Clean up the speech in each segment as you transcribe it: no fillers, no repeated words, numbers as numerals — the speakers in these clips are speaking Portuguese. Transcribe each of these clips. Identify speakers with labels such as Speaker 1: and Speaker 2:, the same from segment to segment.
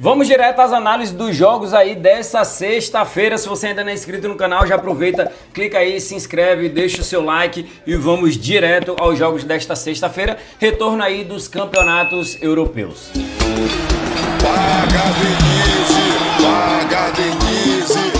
Speaker 1: Vamos direto às análises dos jogos aí dessa sexta-feira. Se você ainda não é inscrito no canal, já aproveita, clica aí, se inscreve, deixa o seu like e vamos direto aos jogos desta sexta-feira. Retorno aí dos campeonatos europeus.
Speaker 2: Paga Denise.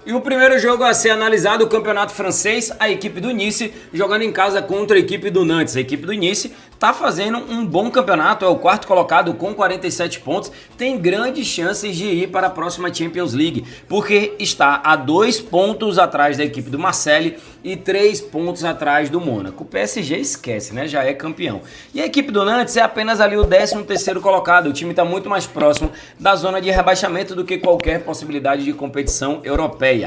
Speaker 1: E o primeiro jogo a ser analisado, o campeonato francês, a equipe do Nice jogando em casa contra a equipe do Nantes. A equipe do Nice está fazendo um bom campeonato, é o quarto colocado com 47 pontos, tem grandes chances de ir para a próxima Champions League, porque está a 2 pontos atrás da equipe do Marseille e 3 pontos atrás do Mônaco. O PSG esquece, né? Já é campeão. E a equipe do Nantes é apenas ali o 13º colocado, o time está muito mais próximo da zona de rebaixamento do que qualquer possibilidade de competição europeia.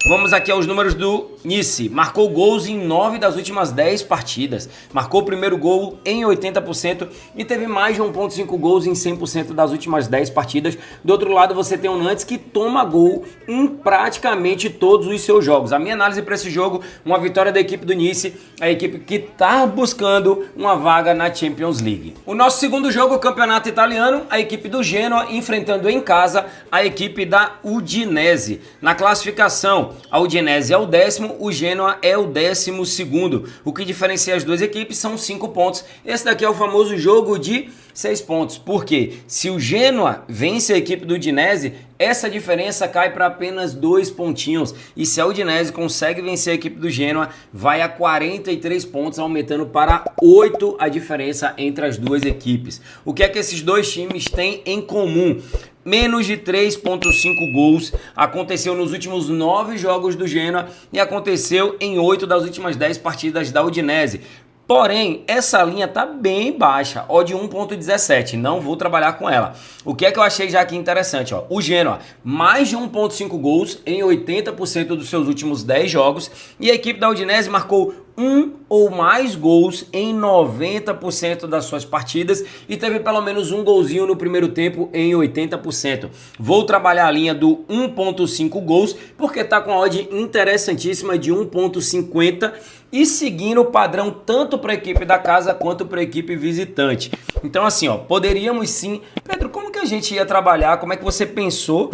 Speaker 1: Vamos aqui aos números do Nice. Marcou gols em 9 das últimas 10 partidas. Marcou o primeiro gol em 80% e teve mais de 1.5 gols em 100% das últimas 10 partidas. Do outro lado você tem o Nantes que toma gol em praticamente todos os seus jogos. A minha análise para esse jogo, uma vitória da equipe do Nice, a equipe que está buscando uma vaga na Champions League. O nosso segundo jogo, o campeonato italiano, a equipe do Genoa enfrentando em casa a equipe da Udinese. Na classificação, a Udinese é o 10º, o Genoa é o 12º. O que diferencia as duas equipes são 5 pontos. Esse daqui é o famoso jogo de 6 pontos. Por quê? Se o Genoa vence a equipe do Udinese, essa diferença cai para apenas 2 pontinhos. E se a Udinese consegue vencer a equipe do Genoa, vai a 43 pontos, aumentando para 8 a diferença entre as duas equipes. O que é que esses dois times têm em comum? Menos de 3.5 gols aconteceu nos últimos 9 jogos do Genoa e aconteceu em 8 das últimas 10 partidas da Udinese. Porém, essa linha tá bem baixa, odd 1.17, não vou trabalhar com ela. O que é que eu achei já aqui interessante? Ó, o Genoa, mais de 1.5 gols em 80% dos seus últimos 10 jogos e a equipe da Udinese marcou 1 ou mais gols em 90% das suas partidas e teve pelo menos um golzinho no primeiro tempo em 80%. Vou trabalhar a linha do 1.5 gols porque tá com a odd interessantíssima de 1.50 e seguindo o padrão tanto para a equipe da casa quanto para a equipe visitante. Então assim, ó, poderíamos sim... Pedro, como que a gente ia trabalhar? Como é que você pensou?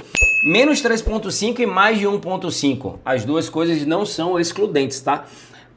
Speaker 1: Menos 3.5 e mais de 1.5. As duas coisas não são excludentes, tá?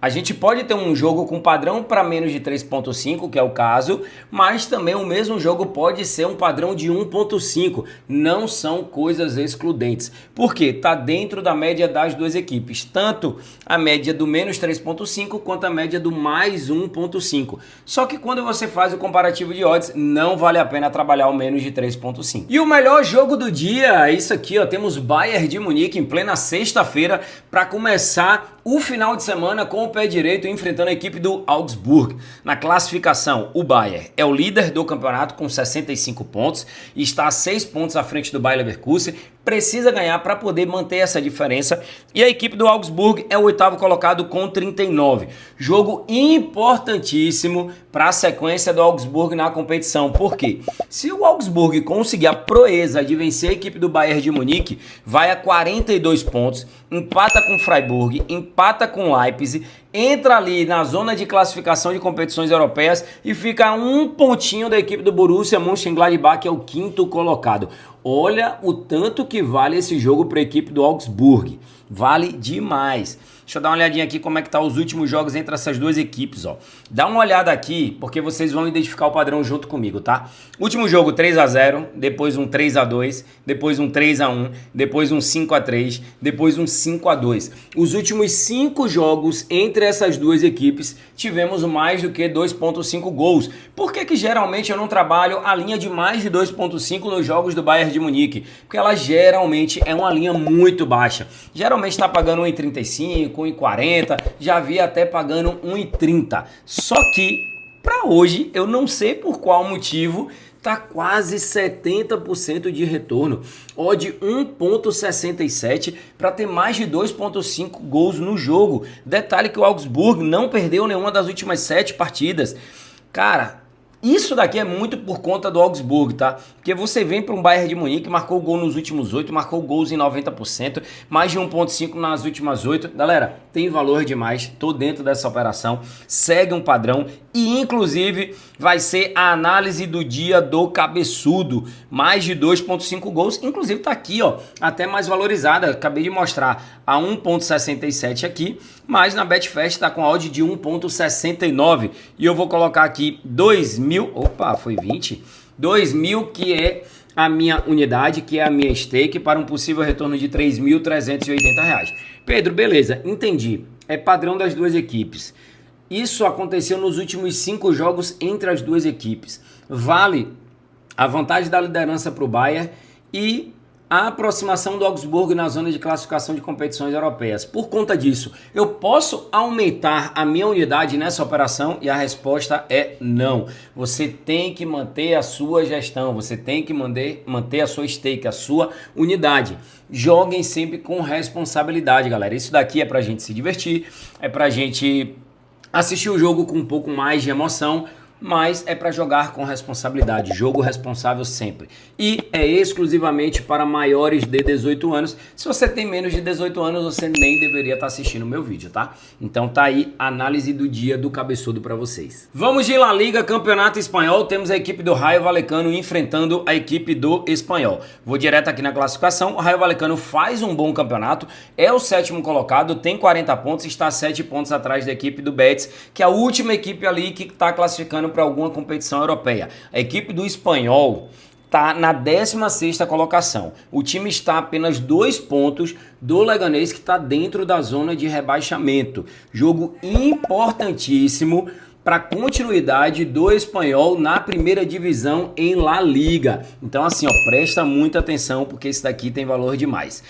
Speaker 1: A gente pode ter um jogo com padrão para menos de 3.5, que é o caso, mas também o mesmo jogo pode ser um padrão de 1.5. Não são coisas excludentes. Por quê? Está dentro da média das duas equipes. Tanto a média do menos 3.5 quanto a média do mais 1.5. Só que quando você faz o comparativo de odds, não vale a pena trabalhar o menos de 3.5. E o melhor jogo do dia, isso aqui, ó, temos Bayern de Munique em plena sexta-feira para começar o final de semana com o pé direito enfrentando a equipe do Augsburg. Na classificação, o Bayern é o líder do campeonato com 65 pontos e está a 6 pontos à frente do Bayer Leverkusen. Precisa ganhar para poder manter essa diferença. E a equipe do Augsburg é o 8º colocado com 39. Jogo importantíssimo para a sequência do Augsburg na competição. Por quê? Se o Augsburg conseguir a proeza de vencer a equipe do Bayern de Munique, vai a 42 pontos, empata com Freiburg, empata com Leipzig, entra ali na zona de classificação de competições europeias e fica a 1 pontinho da equipe do Borussia Mönchengladbach, que é o 5º colocado. Olha o tanto que vale esse jogo para a equipe do Augsburg. Vale demais. Deixa eu dar uma olhadinha aqui como é que tá os últimos jogos entre essas duas equipes, ó. Dá uma olhada aqui, porque vocês vão identificar o padrão junto comigo, tá? Último jogo 3-0, depois um 3-2, depois um 3-1, depois um 5-3, depois um 5-2. Os últimos 5 jogos entre essas duas equipes tivemos mais do que 2.5 gols. Por que geralmente eu não trabalho a linha de mais de 2.5 nos jogos do Bayern de Munique? Porque ela geralmente é uma linha muito baixa. Geralmente está pagando 1,35, 1,40, já vi até pagando 1,30. Só que para hoje eu não sei por qual motivo tá quase 70% de retorno. Odd 1.67 para ter mais de 2.5 gols no jogo. Detalhe que o Augsburg não perdeu nenhuma das últimas 7 partidas. Cara, isso daqui é muito por conta do Augsburg, tá? Porque você vem para um Bayern de Munique, marcou gol nos últimos 8, marcou gols em 90%, mais de 1.5 nas últimas 8. Galera, tem valor demais, tô dentro dessa operação, segue um padrão e inclusive vai ser a análise do dia do cabeçudo. Mais de 2,5 gols, inclusive tá aqui, ó, até mais valorizada. Acabei de mostrar a 1,67 aqui, mas na Betfair tá com a odd de 1,69. E eu vou colocar aqui 2.000, opa, foi 20, 2.000 que é a minha unidade, que é a minha stake, para um possível retorno de R$ 3.380. Pedro, beleza, entendi. É padrão das duas equipes. Isso aconteceu nos últimos 5 jogos entre as duas equipes. Vale a vantagem da liderança para o Bayern e a aproximação do Augsburgo na zona de classificação de competições europeias. Por conta disso, eu posso aumentar a minha unidade nessa operação? E a resposta é não. Você tem que manter a sua gestão, você tem que manter a sua stake, a sua unidade. Joguem sempre com responsabilidade, galera. Isso daqui é pra gente se divertir, é pra gente assistir o jogo com um pouco mais de emoção, mas é para jogar com responsabilidade, jogo responsável sempre. E é exclusivamente para maiores de 18 anos. Se você tem menos de 18 anos, você nem deveria estar assistindo o meu vídeo, tá? Então tá aí a análise do dia do cabeçudo para vocês. Vamos de La Liga, Campeonato Espanhol. Temos a equipe do Rayo Vallecano enfrentando a equipe do Espanhol. Vou direto aqui na classificação. O Rayo Vallecano faz um bom campeonato, é o 7º colocado, tem 40 pontos, está 7 pontos atrás da equipe do Betis, que é a última equipe ali que está classificando para alguma competição europeia. A equipe do Espanhol está na 16ª colocação. O time está a apenas 2 pontos do Leganés, que está dentro da zona de rebaixamento. Jogo importantíssimo para a continuidade do Espanhol na primeira divisão em La Liga. Então assim, ó, presta muita atenção porque esse daqui tem valor demais.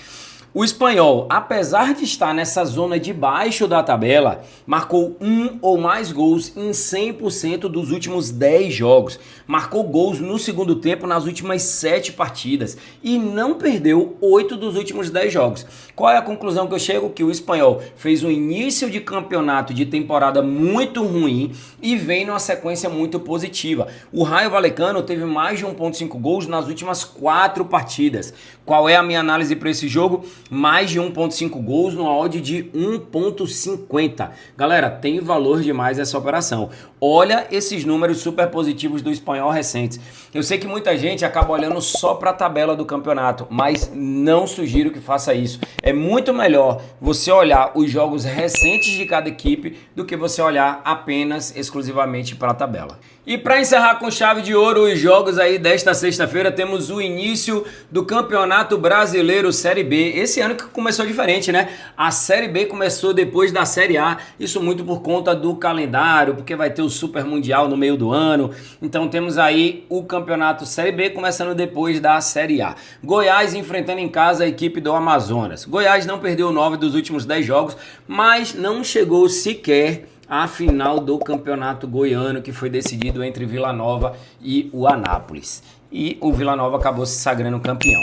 Speaker 1: O Espanhol, apesar de estar nessa zona de baixo da tabela, marcou 1 ou mais gols em 100% dos últimos 10 jogos. Marcou gols no segundo tempo nas últimas 7 partidas e não perdeu 8 dos últimos 10 jogos. Qual é a conclusão que eu chego? Que o Espanhol fez um início de campeonato de temporada muito ruim e vem numa sequência muito positiva. O Rayo Vallecano teve mais de 1,5 gols nas últimas 4 partidas. Qual é a minha análise para esse jogo? Mais de 1,5 gols no odd de 1,50. Galera, tem valor demais essa operação. Olha esses números super positivos do Espanhol recentes. Eu sei que muita gente acaba olhando só para a tabela do campeonato, mas não sugiro que faça isso. É muito melhor você olhar os jogos recentes de cada equipe do que você olhar apenas exclusivamente para a tabela. E para encerrar com chave de ouro os jogos aí desta sexta-feira, temos o início do Campeonato Brasileiro Série B. Esse ano que começou diferente, né? A Série B começou depois da Série A, isso muito por conta do calendário, porque vai ter o Super Mundial no meio do ano. Então temos aí o Campeonato Série B começando depois da Série A. Goiás enfrentando em casa a equipe do Amazonas. Goiás não perdeu 9 dos últimos 10 jogos, mas não chegou sequer a final do Campeonato Goiano, que foi decidido entre Vila Nova e o Anápolis. E o Vila Nova acabou se sagrando campeão.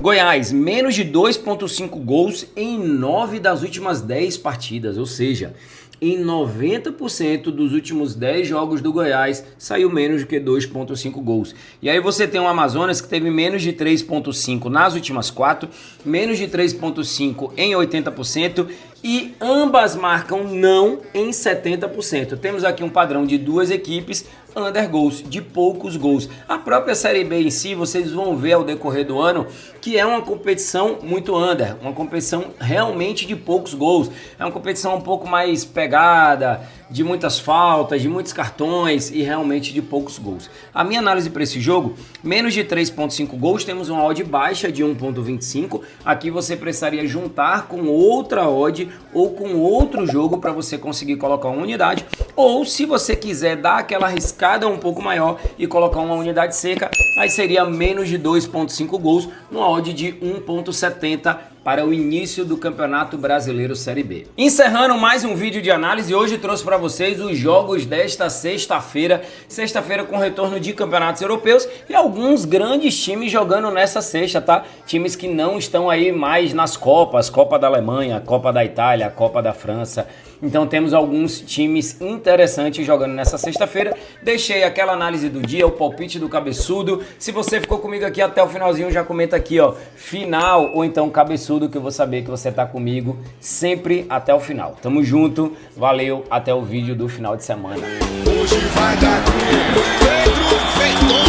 Speaker 1: Goiás, menos de 2,5 gols em 9 das últimas 10 partidas, ou seja, em 90% dos últimos 10 jogos do Goiás saiu menos do que 2,5 gols. E aí você tem o Amazonas que teve menos de 3,5 nas últimas 4, menos de 3,5 em 80% e ambas marcam não em 70%. Temos aqui um padrão de duas equipes under gols, de poucos gols. A própria Série B em si, vocês vão ver ao decorrer do ano que é uma competição muito under, uma competição realmente de poucos gols. É uma competição um pouco mais pegada, de muitas faltas, de muitos cartões e realmente de poucos gols. A minha análise para esse jogo, menos de 3,5 gols, temos uma odd baixa de 1,25. Aqui você precisaria juntar com outra odd ou com outro jogo para você conseguir colocar uma unidade. Ou se você quiser dar aquela arriscada um pouco maior e colocar uma unidade seca, aí seria menos de 2,5 gols, numa odd de 1,70 para o início do Campeonato Brasileiro Série B. Encerrando mais um vídeo de análise, hoje trouxe para vocês os jogos desta sexta-feira, com retorno de campeonatos europeus e alguns grandes times jogando nessa sexta, tá? Times que não estão aí mais nas Copas, Copa da Alemanha, Copa da Itália, Copa da França. Então temos alguns times interessantes jogando nessa sexta-feira. Deixei aquela análise do dia, o palpite do cabeçudo. Se você ficou comigo aqui até o finalzinho, já comenta aqui, ó, final ou então cabeçudo. cabeçudo, que eu vou saber que você tá comigo sempre até o final. Tamo junto, valeu, até o vídeo do final de semana.
Speaker 2: Hoje vai dar Pedro Feitosa.